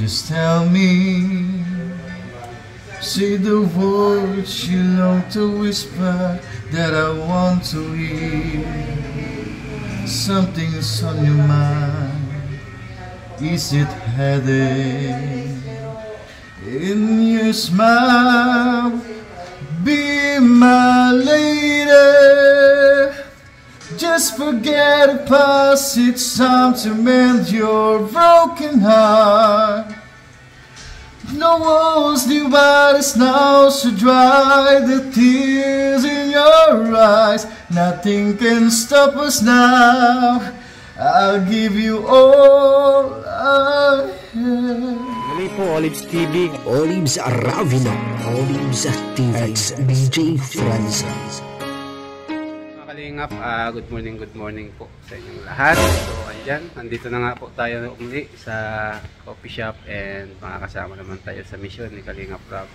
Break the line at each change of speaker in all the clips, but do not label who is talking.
Just tell me, say the words you long to whisper that I want to hear. Something's on your mind, is it headache? In your smile, be my lady. Just forget the past, it's time to mend your broken heart. No walls divide us now, so dry the tears in your eyes. Nothing can stop us now, I'll give you all I have.
Muli po, Olives TV.
Olives Aravino, Olives TV, DJ Francis.
Kalingap, good morning po sa inyong lahat. So ayan, nandito na nga po tayo uli sa coffee shop and makakasama naman tayo sa mission ni Kalingap Rob.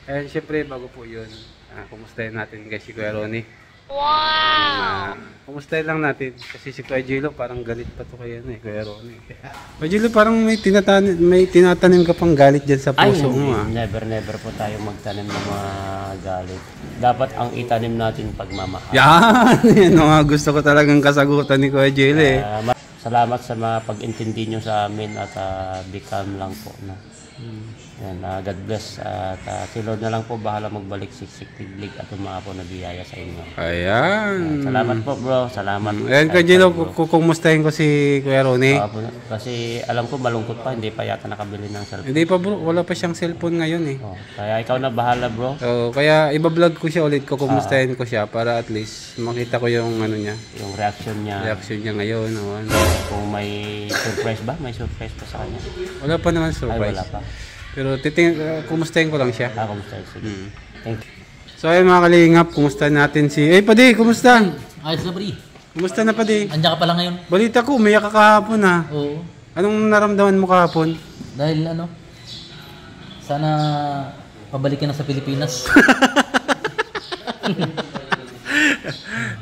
And syempre bago po yun, kumustahin natin guys si Kuya Ronnie. Wow! Kumustahin lang natin kasi si Kuya Jilo parang galit pa to kaya Kuya Ronnie. Kuya Jilo parang may tinatanim ka pang galit dyan sa puso mo.
Never po tayo magtanim ng mga galit. Dapat ang itanim natin pagmamahal.
Yan nga gusto ko talagang kasagutan ni Kuya Jilo
Salamat sa mga pag-intindi nyo sa amin at become lang po na. Yan, God bless at si Lord na lang po bahala magbalik siksik-tiglig at po na biyaya sa inyo.
Ayan.
Salamat po bro, salamat.
Ayan Kuya Jilo, kukumustahin ko si Kuya Ronnie.
Kasi alam ko malungkot pa, hindi pa yata nakabili ng cellphone.
Hindi pa bro, wala pa siyang cellphone ngayon
Kaya ikaw na bahala bro.
Kaya iba-vlog ko siya ulit, kukumustahin ko siya para at least makita ko yung ano niya.
Yung reaction niya
ngayon.
Kung may surprise ba? May surprise pa sa kanya?
Wala pa naman surprise.
Ay, wala pa.
Pero kumustahin ko lang siya.
Kumustahin. Sige. Thank you.
So ayun mga kalingap, kumusta natin si... Padi, kumusta?
Ayos na, Bri.
Kumusta na Padi?
Andiyan ka pala ngayon.
Balita ko, umiyak ka kahapon
Oo.
Anong naramdaman mo kahapon?
Dahil sana pabalikin na sa Pilipinas.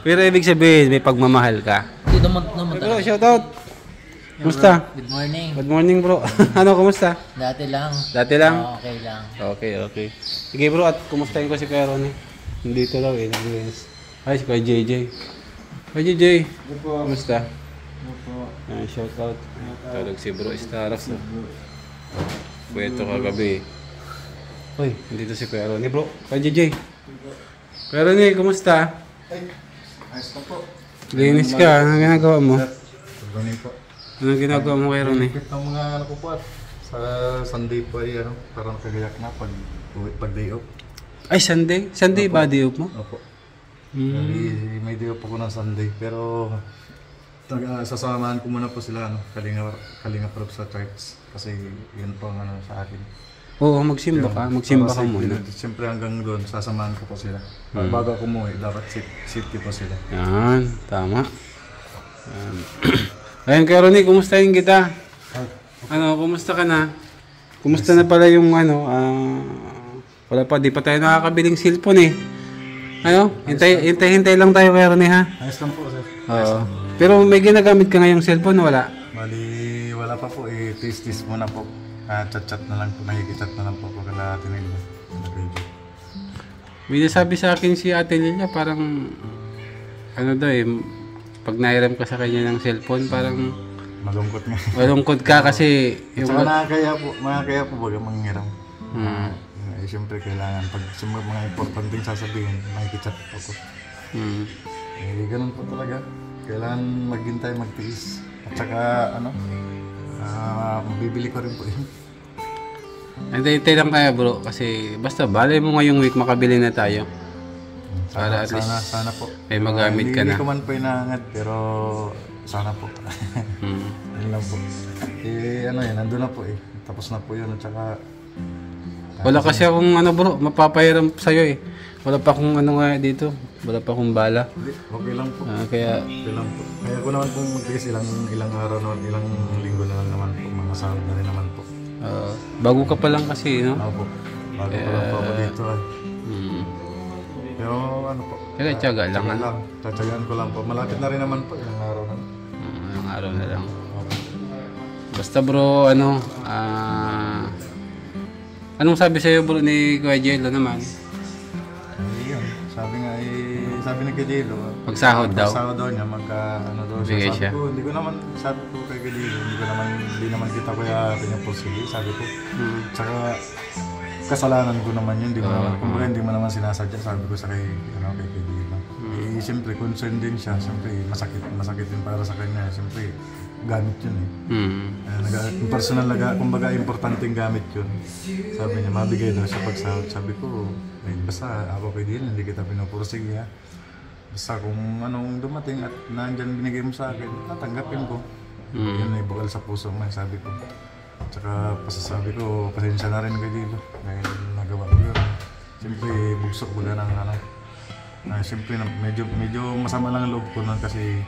Pero ibig sabihin, may pagmamahal ka.
Hindi naman
Bro, shoutout. Kumusta?
Good morning.
Good morning bro. Kumusta?
Dati lang. Okay lang.
Okay. Sige bro, at kumustahin ko si Kuya Ronnie. Nandito lang Ay, si Kuya JJ. Kuya JJ, kumusta? Shoutout. Tawag si bro Staras. Pweto kagabi. Uy, nandito si Kuya Ronnie bro. Kuya JJ. Kuya Ronnie, kumusta?
Ayos na po.
Linis ka, anong ginagawa mo?
Ronnie po.
Anong ginagawa mo Kuya Ronnie?
Ikit ng mga ko po sa Sunday po ay parang kagayak na pag day off.
Ay, Sunday? Sunday ba day off mo?
Opo. May day off ako ng Sunday pero sasamahan ko muna po sila Kalinga Prab sa church kasi yun po ang sa akin.
Oo, magsimba ka muna.
Siyempre hanggang doon sasamahan ko po sila. Bago ako umuwi dapat safety po sila.
Yan, tama. Ayun Kuya Ronnie, kumustahin kita? Kumusta ka na? Kumusta na pala yung wala pa, di pa tayo nakakabiling cellphone hintay lang tayo Kuya Ronnie ha?
Ayos lang po sir.
Oo. Pero may ginagamit ka ngayong cellphone wala?
Bali, wala pa po tis muna po. Chat na lang po, nakikichat na lang po pag natin
May nasabi sa akin si Ate Lilia parang pag nairam ka sa kanya ng cellphone, parang malungkot ka kasi
yung nakakaya po baga manghiram. Siyempre kailangan pag mga importanteng sasabihin, makikichat po ko. Ganun po talaga. Kailangan maghintay, magtiis. At saka mabibili ko rin po yun.
Hintay lang tayo bro kasi basta balay mo ngayong week makabili na tayo. Para at least
sana po.
May magamit ka na.
Hindi ko man po inaangad pero sana po. Yun lang po. Nandun na po Tapos na po yun at saka...
Wala kasi akong bro, mapapahiram sa'yo Wala pa akong dito. Wala pa akong bala.
Okay lang po.
Kaya...
Okay lang po. Kaya ko naman po mag-guess ilang araw naman, ilang linggo na lang naman po. Mga sahod na rin naman po.
Bago ka pa lang kasi, no?
Opo. Bago pa lang po ako dito Pero po.
Tiyaga lang.
Tatsagaan ko lang po. Malapit na rin naman po. Ilang araw na.
Ilang araw na lang. Basta bro, anong sabi sa'yo bro ni Kuya Jello naman?
Yun, sabi ni Kadilo,
Pagsahod daw?
pagsahod daw niya, daw
Bigay siya.
Sabi ko kay Kadilo, hindi naman kita kaya pinupursige, sabi ko. Tsaka, kasalanan ko naman yun, kumbaga hindi mo naman sinasadya, sabi ko sa kay Kadilo. Siyempre, concerned din siya, siyempre, masakit din para sa kanya, siyempre, gamit yun personal na, kumbaga importanteng gamit yun. Sabi niya, mabigay daw siya pagsahod. Sabi ko, basta ako kay Dil, hindi kita pinupursige ha. Basta kung anong dumating at nandyan binigay mo sa akin, tatanggapin ko. Yun ay bukal sa puso man, sabi ko. Tsaka pasasabi ko, pasensya na rin kay Dil. Dahil nagawa ko yun. Siyempre, bugsok baga ng siyempre medyo masama lang ang loob ko nun kasi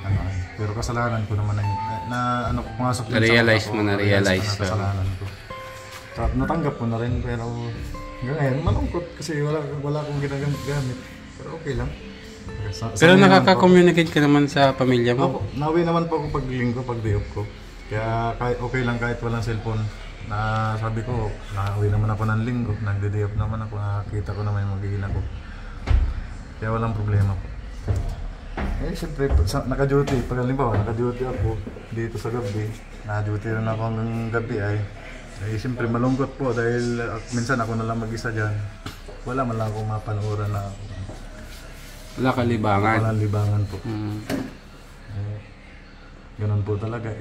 pero kasalanan ko naman pumasok din
Na-realize mo,
na-realize kasalanan ko. At natanggap ko na rin pero ngayon malungkot kasi wala akong ginagamit. Pero okay lang.
Pero nakaka-communicate ka naman sa pamilya mo?
Nauwi naman po ako pag linggo, pag day off ko. Kaya okay lang kahit walang cellphone. Sabi ko, nauwi naman ako ng linggo, nagde-day off naman ako, nakakita ko naman yung magiging ako. Kaya walang problema po. Siyempre, naka-duty. Pag halimbawa, naka-duty ako dito sa gabi. Naka-duty rin ako hanggang gabi siyempre malungkot po dahil minsan ako na lang mag-isa dyan. Wala man lang akong mapanuoran na
wala kang libangan.
Walang libangan po. Ganun po talaga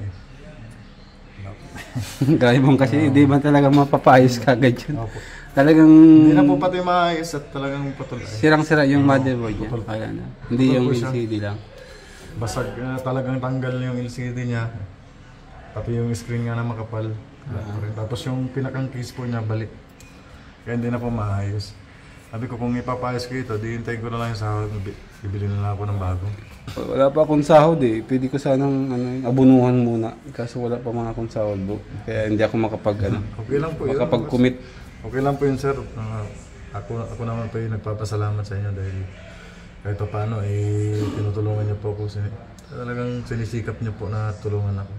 Grabe mong kasi, di ba talaga mapapayos kagad yun?
Opo.
Talagang
Hindi na po pati maayos at talagang patuloy.
sirang-sira yung motherboard niya. Kaya na. Hindi yung LCD lang.
Basag, talagang tanggal yung LCD niya. Pati yung screen nga na makapal. Tapos yung pinakang case po niya balik. Kaya hindi na po maayos. Sabi ko kung ipapayos ko ito, di hintayin ko na lang yung sahod. Bibili na lang ako ng bago.
Wala pa akong sahod Pwede ko sanang abunuhan muna. Kaso wala pa mga akong sahod bro. Kaya hindi ako
Okay lang po yun.
makapag-commit.
Okay lang po yun sir. Ako naman po yung nagpapasalamat sa inyo dahil kahit pa paano tinutulungan niyo po ako. Talagang sinisikap niyo po na tulungan ako.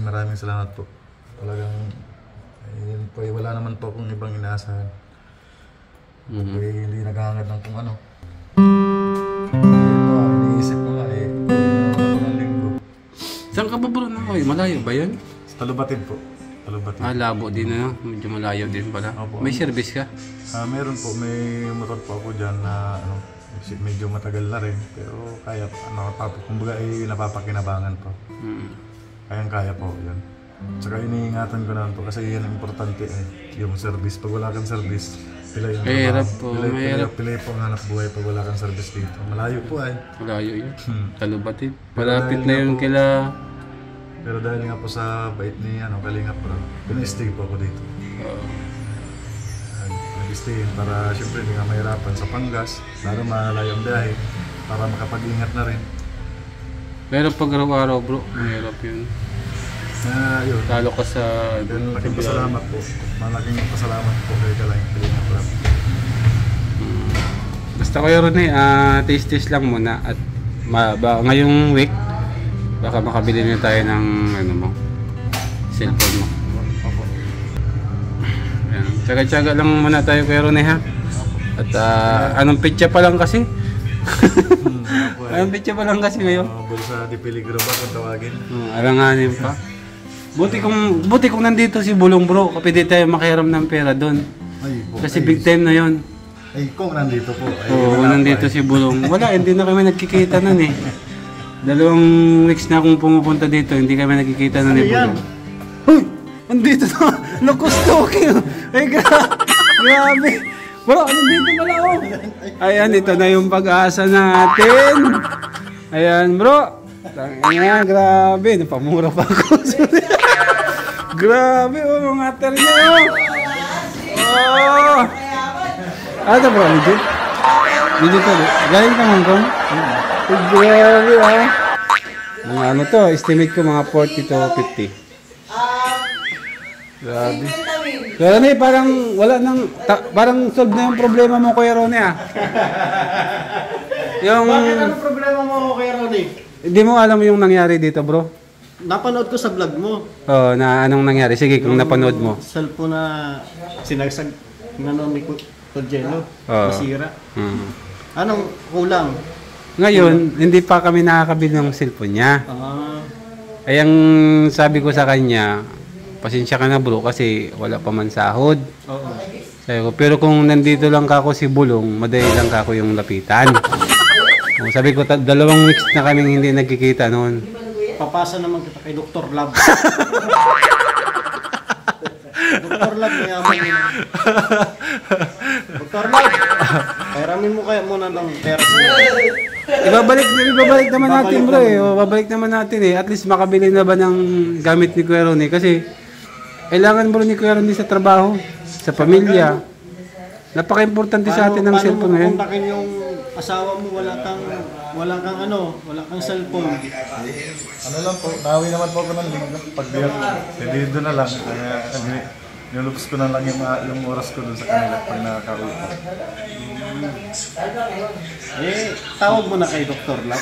Maraming salamat po. Talagang yun po, wala naman po akong ibang inaasahan. Hindi naghahangad ng kung ano. Iniisip ko nga ng linggo.
Saan ka ba bro na Malayo ba yun?
Sa Talubatid po. Talubatid.
Labo din medyo malayo din pala.
Opo.
May service ka?
Meron po, may motor po ako dyan na medyo matagal na rin. Pero kaya, kumbaga napapakinabangan po. Kaya po yan. Tsaka iniingatan ko naman po kasi yan ang importante yung service. Pag wala kang service,
Mahirap po.
Pilay po ang hanap buhay pag wala kang service dito. Malayo po
Malayo yun. Talubatid. Malapit na yun kila...
Pero dahil nga po sa bait ni Kalingap po, pinastay po ako dito. Nag-stay para siyempre hindi nga mahirapan sa Pangas, lalo malayo ang biyahe, para makapag-ingat na rin.
Pero pag araw-araw bro, mahirap yun.
Yun.
Talo ka sa...
Malaking pasalamat po. Malaking pasalamat po kay Kalingap po.
Basta kayo rin taste lang muna at ngayong week baka makabili na tayo ng cellphone mo. Ayan. Tsaga-tsaga lang muna tayo kay Ronnie ha. At anong pitya pa lang kasi? Anong pitya pa lang kasi ngayon?
Bulsa di peligro ba kung tawagin?
Alanganin pa. Buti kung nandito si Bulong bro, kapag di tayo makiram ng pera doon. Kasi big time na yon.
Kung nandito po.
Oo, nandito si Bulong. Wala, hindi na kami nagkikita nun 2 weeks na akong pumupunta dito, hindi kami nagkikita nun ni Bulong. Hoy! Nandito na! Nakustalking! Ay, grabe! Bro, nandito pala ako! Ayan, ito na yung pag-asa natin! Ayan, bro! Ayan, grabe! Napamura pa ako. Grabe, mga tari na yun! Ano bro, legit? Legit to, galing ka Hong Kong? Grabe mga to, estimate ko mga 40 to 50. Grabe. Pero parang wala nang, parang solve na yung problema mo Kuya Ronnie
Bakit ano problema mo Kuya Ronnie?
Hindi mo alam yung nangyari dito bro?
napanood ko sa vlog mo.
Oh, na anong nangyari? Sige, kung napanood mo.
Cellphone na sinagsag na ni Cogelo.
Oo.
Nasira.
Mm.
Anong kulang?
Ngayon, hindi pa kami nakakabili ng cellphone niya. Ay, ang sabi ko sa kanya, pasensya ka na bro kasi wala pa man sahod.
Oo.
Sabi ko, pero kung nandito lang kako si Bulong, madali lang kako yung lapitan. Sabi ko, 2 weeks na kaming hindi nagkikita noon.
Papasa naman kita kay Dr. Lab. Dr. Lab, mayaman yun. Dr. Lab, pairamin mo kaya muna ng pera sa
Ibabalik naman natin bro eh. O, babalik naman natin eh. At least makabili na ba ng gamit ni Kuya Ronnie? Kasi kailangan bro ni Kuya Ronnie sa trabaho, sa pamilya. Napaka-importante sa atin ng cellphone ngayon.
Paano mo kontakin yung asawa mo, wala kang cellphone?
Ano lang po, nawi naman po ako ng linggo. Pag dito na lang, kaya nilulubos ko na lang yung oras ko dun sa kanila pag nakaka-uwi ko.
Tawag mo na kay Dr. Lab.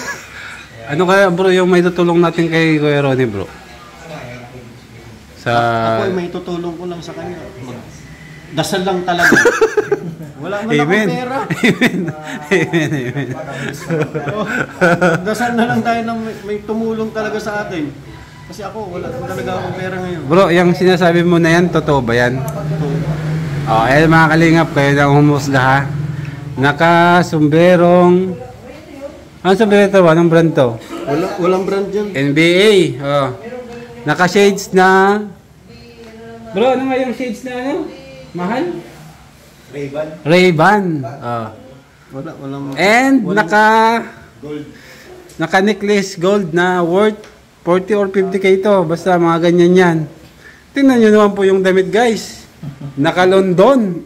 Ano kaya bro yung may tutulong natin kay Kuya Ronnie bro?
Ako ay may tutulong ko lang sa kanya. Dasal lang talaga. Wala man akong pera.
Amen.
Dasal na lang tayo ng may tumulong talaga sa atin. Kasi ako, wala talaga akong pera ngayon.
Bro, yung sinasabi mo na yan, totoo ba yan? Ayun mga kalingap, kayo na humusga ha. Naka-sumberong... Anong sombrero ito? Anong brand to?
Walang brand yan.
NBA. Naka-shades na... Bro, ano nga yung shades na ano? Mahal? Ray-Ban.
Walang...
And naka-necklace gold na worth 40 or 50k ito. Basta mga ganyan yan. Tingnan nyo naman po yung damit guys. Naka-London.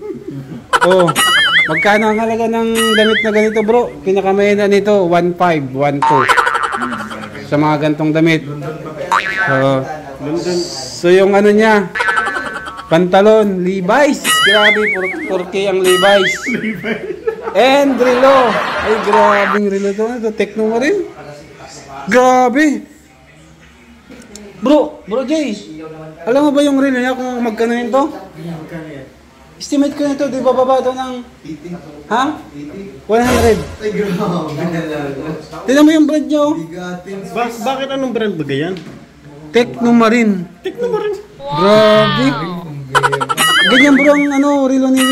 Magkano ang halaga ng damit na ganito bro? Pinakamahina nito, 1.5, 1.2. Sa mga gantong damit. So yung ano niya, pantalon, Levi's. Grabe, 4K ang Levi's. And relo. Ay, grabing relo to. Ito, Tecno mo rin. Grabe. Bro Jay. Alam mo ba yung relo niya kung magkano yun to? Estimate ko nito, di ba baba ito ng... Ha? 100. Ay, grabe. Tignan mo yung brand niya, oh.
Bakit anong brand ba yan?
Tecno Marine. Grabe. Ganyan bro ang ano, relo ni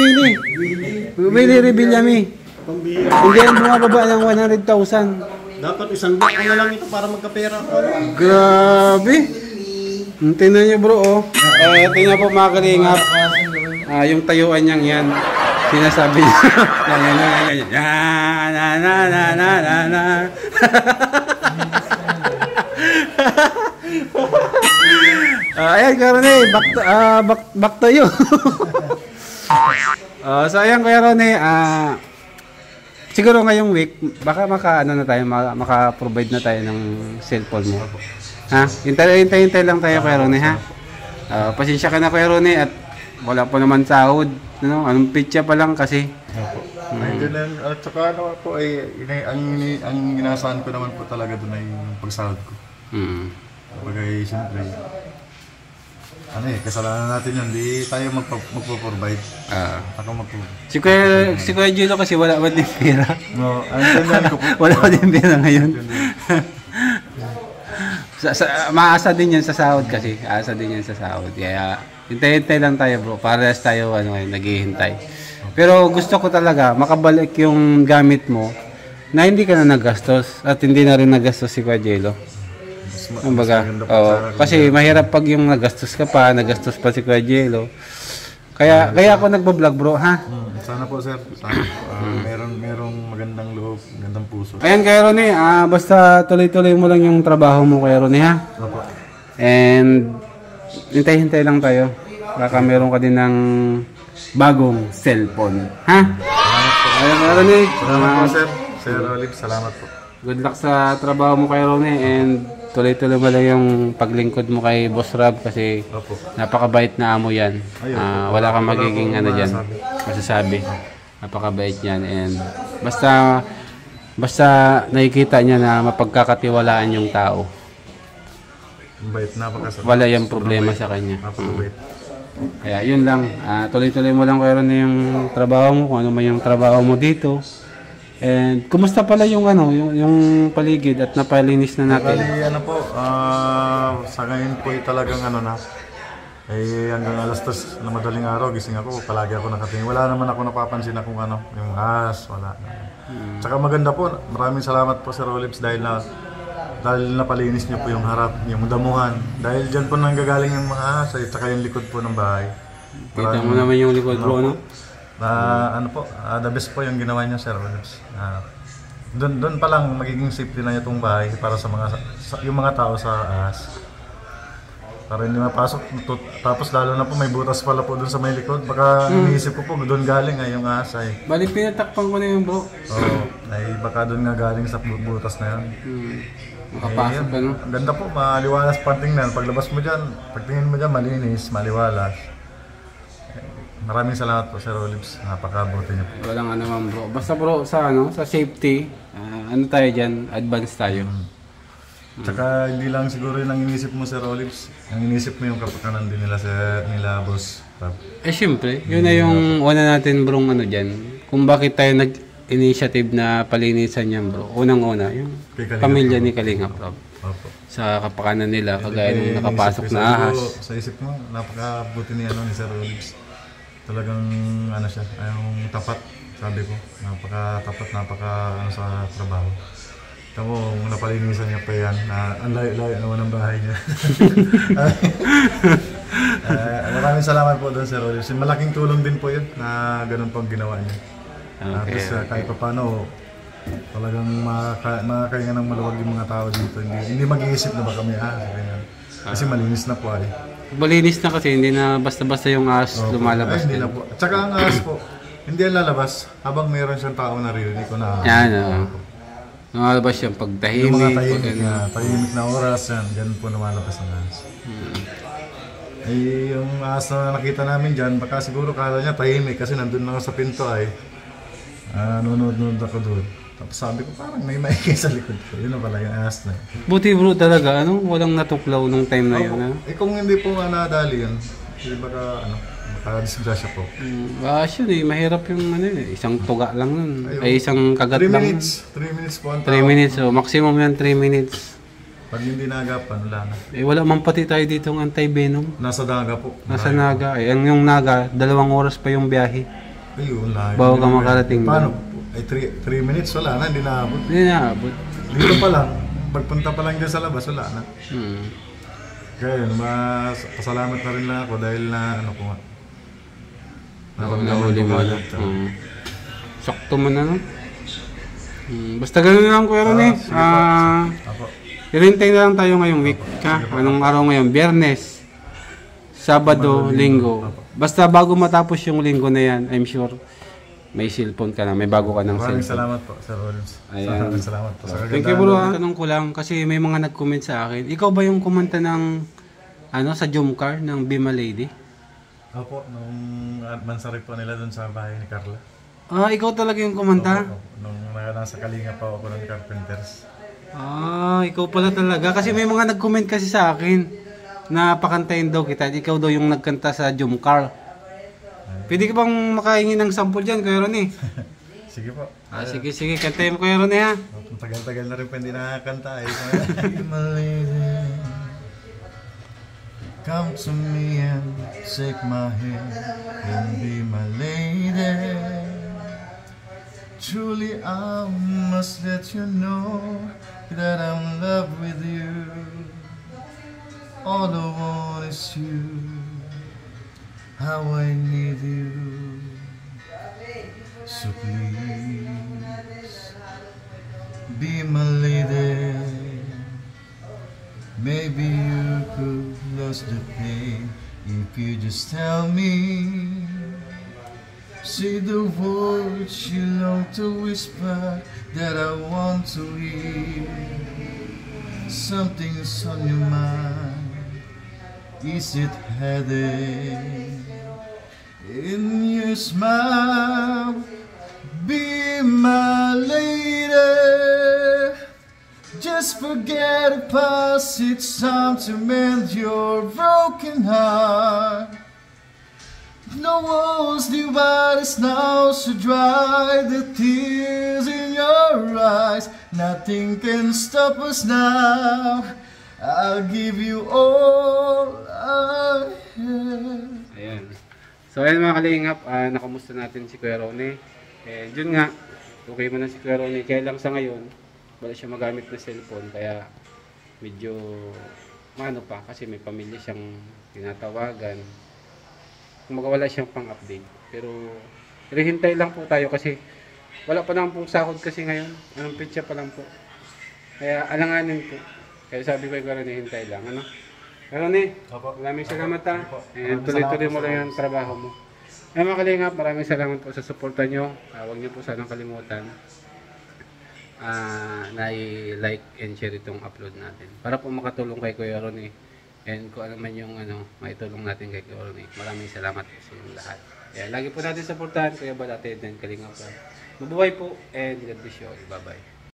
Willie Rebillami. Hindi yan bumababa ng 100,000.
Dapat isang buwan na lang ito para magkapera ako.
Grabe. Tingnan niyo bro, oh. Tingnan po mga kalingap. Yung tayuan niyang yan. Sinasabi niya. Yan. Ayan, Karone, back to you. So ayan, Kuya Ronnie, siguro ngayong week, baka maka-provide na tayo ng cellphone mo. Ha? Hintay lang tayo, Kuya Ronnie, ha? Pasensya ka na, Kuya Ronnie, at wala pa naman sahod. Anong pitya pa lang kasi.
At saka ano po ay ang inaasahan ko naman po talaga doon ay yung pagsahod ko. Bagay siyempre kasalanan natin yun, di tayo magpo-provide. Ako magpo-provide.
Si Kuya Gilo kasi wala pa din pera.
No, ang ko po.
Wala pa din pera ngayon. Maasa din yan sa sahod kasi. Aasa din yan sa sahod. Kaya hintay lang tayo bro. Parehas tayo naghihintay. Pero gusto ko talaga makabalik yung gamit mo na hindi ka na nagastos at hindi na rin nagastos si Kuya Gilo. Kumbaga, kasi mahirap pag yung nagastos ka pa, nagastos pa si Kuya Gilo. Kaya ako nagbo-vlog bro, ha?
Sana po sir, merong magandang loob, magandang puso.
Ayan Kuya Ronnie, basta tuloy-tuloy mo lang yung trabaho mo Kuya Ronnie, ha?
Opo.
And hintay-hintay lang tayo. Baka meron ka din ng bagong cellphone, ha? Ayan Kuya Ronnie.
Salamat po sir. Sir Olive, salamat po.
Good luck sa trabaho mo Kuya Ronnie and tuloy-tuloy mo lang yung paglingkod mo kay Boss Rob kasi napakabait na amo yan. Wala kang magiging masasabi. Napakabait yan and basta nakikita niya na mapagkakatiwalaan yung tao.
Mabait,
wala yung problema sa kanya.
Napakabait.
Kaya yun lang, tuloy-tuloy mo lang Kuya Ronnie yung trabaho mo, kung ano man yung trabaho mo dito. And kumusta pala yung yung paligid at napalinis na natin?
Bali, ano po, sa ngayon po talagang hanggang alas 3 na madaling araw, gising ako, palagi ako nakatingin. Wala naman ako napapansin na kung yung ahas, wala. Tsaka maganda po, maraming salamat po Sir Olives dahil napalinis niyo po yung harap, yung damuhan. Dahil dyan po nanggagaling yung mga ahas, tsaka yung likod po ng bahay.
Kita mo naman yung likod bro, no?
The best po yung ginawa niyo Sir Olives. Doon pa lang magiging safety na itong bahay para sa yung mga tao sa ahas. Para hindi mapasok. Tapos lalo na po may butas pala po doon sa may likod. Baka iniisip ko po doon galing yung ahas ay.
Bali pinatakpan ko na yun bro.
Oo, ay baka doon nga galing sa butas na yun.
Makapasok ka no?
Ang ganda po, maliwalas pang tingnan. Paglabas mo dyan, pagtingin mo dyan, malinis, maliwalas. Maraming salamat po Sir Olives, napakabuti niyo po.
Walang naman bro. Basta bro sa safety, tayo dyan, advance tayo.
Tsaka hindi lang siguro yun ang inisip mo Sir Olives, ang inisip mo yung kapakanan din nila Boss Rob.
Siyempre, yun na yung una natin bro dyan. Kung bakit tayo nag-initiative na palinisan yan bro. Unang-una, yung pamilya ni Kalingap Rob.
Opo.
Sa kapakanan nila, kagaya nung nakapasok na ahas.
Sa isip mo, napakabuti ni Sir Olives. Talagang siya, yung tapat, sabi ko, napaka-tapat, sa trabaho. Tamo, napalinisan niya pa yan, ang layo-layo naman ang bahay niya. Maraming salamat po doon Sir Olives. Malaking tulong din po yun na ganun pang ginawa niya. Tapos kahit pa paano, talagang makakahinga ng maluwag yung mga tao dito. Hindi mag-iisip na baka may ahas. Kasi malinis na po ay.
Malinis na kasi, hindi na basta-basta yung ahas lumalabas.
Hindi na po. Tsaka ang ahas po, hindi yan lalabas habang mayroon siyang taong naririnig ko na.
Yan, lumalabas yung pagtahimik.
Yung mga tahimik na oras yan, dyan po lumalabas ang ahas. Yung ahas na nakita namin dyan, baka siguro kala niya tahimik kasi nandun lang sa pinto ay nunod-nunod ako doon. Tapos sabi ko parang may maingay sa likod ko. Yun na pala yung ahas na.
Buti bro talaga, walang natuklaw nung time na yun.
Kung hindi po nadali yun, baka makadisgrasya po.
Yun mahirap yung isang tuga lang nun. Ay isang kagat
3
lang.
3 minutes po ang
3 minutes, maximum yan 3 minutes.
Pag hindi nagapan, wala na.
Wala man pati tayo dito ng anti-venom.
Nasa Naga po.
Nasa Naga. Yung Naga, 2 oras pa yung biyahe.
Ayun,
bago ka makarating.
Paano? 3 minutes, wala na, hindi naabot.
Hindi naabot.
Dito pa lang, pagpunta pa lang dyan sa labas, wala na. Kaya yun, pasalamat na rin lang ako dahil na
nahuli mo na. Sakto mo na basta gano'n lang Kuya Ronnie. Hirintay na lang tayo ngayong week. Anong araw ngayon? Biyernes, Sabado, Linggo. Basta bago matapos yung linggo na yan, I'm sure may cellphone ka na, may bago ka ng cellphone.
Maraming salamat po, Sir Olives. Salamat po.
Thank you bro. Tanong ko lang, kasi may mga nag-comment sa akin. Ikaw ba yung kumanta ng, sa Jumcar, ng Bima Lady?
Opo, nung mansari po nila dun sa bahay ni Carla.
Ikaw talaga yung kumanta?
Nung nasa Kalinga pa ako ng Carpenters.
Ikaw pala talaga. Kasi may mga nag-comment kasi sa akin na pakantayin daw kita. Ikaw daw yung nagkanta sa Jumcar. Pwede ka bang makahingi ng sample dyan, Kuya Ronnie?
Sige po.
Sige. Kantayin mo, Kuya Ronnie, ha?
Tagal-tagal na rin pa hindi nakakanta. Come to me and take my hand and be my lady. Truly I must let you know that I'm in love with you. All I want is you. How I need you. So please be my lady. Maybe you could lose the pain if you just tell me. Say the words you long to whisper that I want to hear. Something's on your mind. Is it headache? In your smile, be my lady. just forget the past. It's time to mend your broken heart. No walls divide us now, so dry the tears in your eyes. Nothing can stop us now. I'll give you all I have.
Ayan. So ayan mga kalingap, nakamusta natin si Kuya Ronnie. Eh, yun nga, okay mo na si Kuya Ronnie. Kaya lang sa ngayon, wala siya magamit na cellphone. Kaya medyo mano pa kasi may pamilya siyang tinatawagan. Kung wala siyang pang-update. Pero hintay lang po tayo kasi wala pa naman pong sahod kasi ngayon. Anong pitsa pa lang po. Kaya alanganin po. Kaya sabi ko kay Kuya Ronnie, hintay lang. Ano? Kuya Ronnie, maraming salamat ha. And tuloy-tuloy mo lang yung trabaho mo. Ay mga kalingap, maraming salamat po sa suporta nyo. Huwag nyo po sanang kalimutan na i-like and share itong upload natin. Para po makatulong kay Kuya Ronnie. And kung ano man yung maitulong natin kay Kuya Ronnie. Maraming salamat po sa inyong lahat. Kaya lagi po natin supportahan Kuya Bal at then Kalingap. Mabuhay po and God bless you all. Bye-bye.